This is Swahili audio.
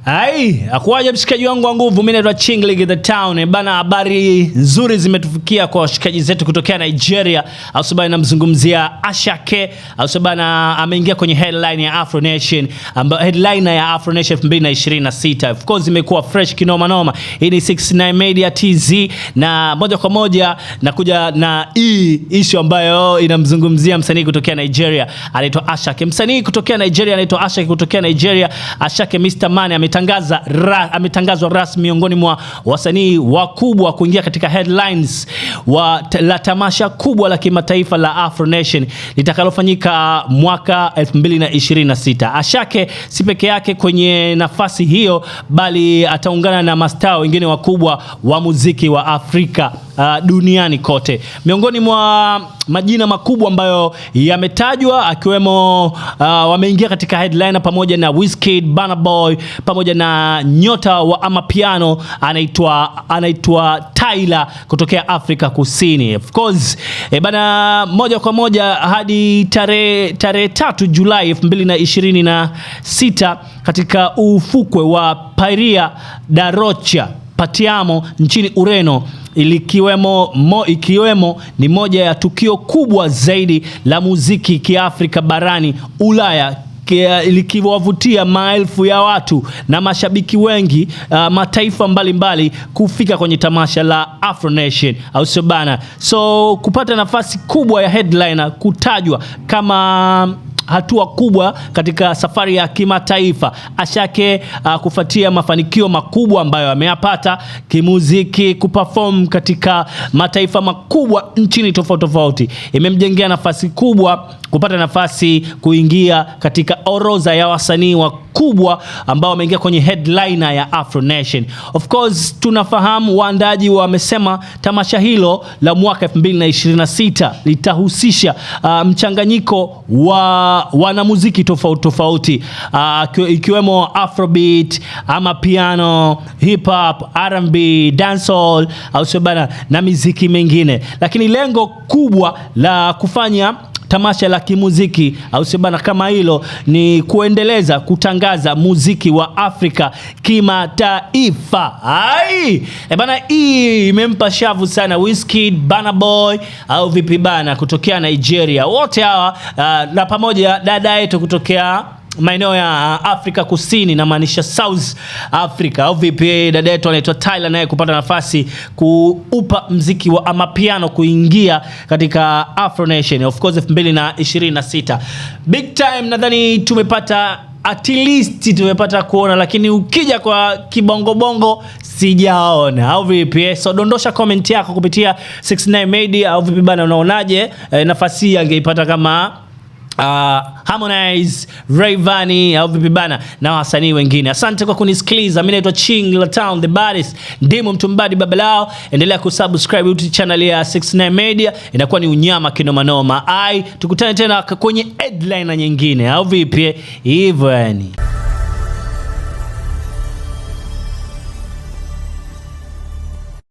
Akuaje mshikaji wangu wa nguvu, mimi naitwa Chingling the Town. Bana, habari nzuri zimetufikia kwa washikaji zetu kutokea Nigeria. Ausubana namzungumzia Asake. Ausubana ameingia kwenye headline ya Afro Nation, ambayo headline ya Afro Nation 2026. Of course imekuwa fresh kinoma noma. Hii ni 69 Media TZ, na moja kwa moja nakuja na hii issue ambayo inamzungumzia msanii kutokea Nigeria anaitwa Asake. Msanii kutokea Nigeria anaitwa Asake kutokea Nigeria. Asake Mr. Man ametangazwa rasmi miongoni mwa wasanii wakubwa kuingia katika headlines la tamasha kubwa la kimataifa la Afro Nation litakalofanyika mwaka 2026. Asake si peke yake kwenye nafasi hiyo, bali ataungana na mastaa wengine wakubwa wa muziki wa Afrika duniani kote. Miongoni mwa majina makubwa ambayo yametajwa akiwemo wameingia katika headline pamoja na Wizkid, Burna Boy pamoja na nyota wa amapiano anaitwa Tyler kutokea Afrika Kusini. Of course bana, moja kwa moja hadi tarehe 3 Julai 2026 katika ufukwe wa Praia da Rocha Patiamo nchini Ureno, ikiwemo ni moja ya tukio kubwa zaidi la muziki kiafrika barani Ulaya, likiwavutia maelfu ya watu na mashabiki wengi mataifa mbalimbali kufika kwenye tamasha la Afro Nation, au sio bana? So kupata nafasi kubwa ya headliner kutajwa kama hatua kubwa katika safari ya kimataifa. Asake kufuatia mafanikio makubwa ambayo ameyapata kimuziki, kuperform katika mataifa makubwa nchini tofauti, imemjengea nafasi kubwa kupata nafasi kuingia katika orodha ya wasanii wakubwa ambao wameingia kwenye headliner ya Afro Nation. Of course tunafahamu waandaji wamesema tamasha hilo la mwaka 2026 litahusisha mchanganyiko wa wanamuziki tofauti ikiwemo Afrobeat, amapiano, hip hop, R&B, dancehall, au sabana na muziki mengine. Lakini lengo kubwa la kufanya tamasha la kimuziki au sebana kama hilo ni kuendeleza kutangaza muziki wa Afrika kimataifa. Bana, hii imempa shavu sana Wizkid, Burna Boy au vipi bana kutokea Nigeria. Wote hawa na pamoja dada yetu kutokea maeneo ya Afrika Kusini, na maanisha South Africa au vipi, dada yetu anaitwa Tyler naye kupata nafasi kuupa mziki wa amapiano kuingia katika Afro Nation of course 2026. Big time nadhani tumepata at least tumepata kuona, lakini ukija kwa kibongo sijaona au vipi? So dondosha comment yako kupitia 69 Media au vipi bana, unaonaje nafasi angeipata kama Harmonize, Rayvanny au vipi bana na wasanii wengine. Asante kwa kunisikiliza. Mimi naitwa Chingling the Town, the baddest ndimo mtumbadi babalao. Endelea kusubscribe YouTube channel ya 69 Media, inakuwa ni unyama kinoma noma. Tukutane tena kwenye headline nyingine au vipi hivyo yani.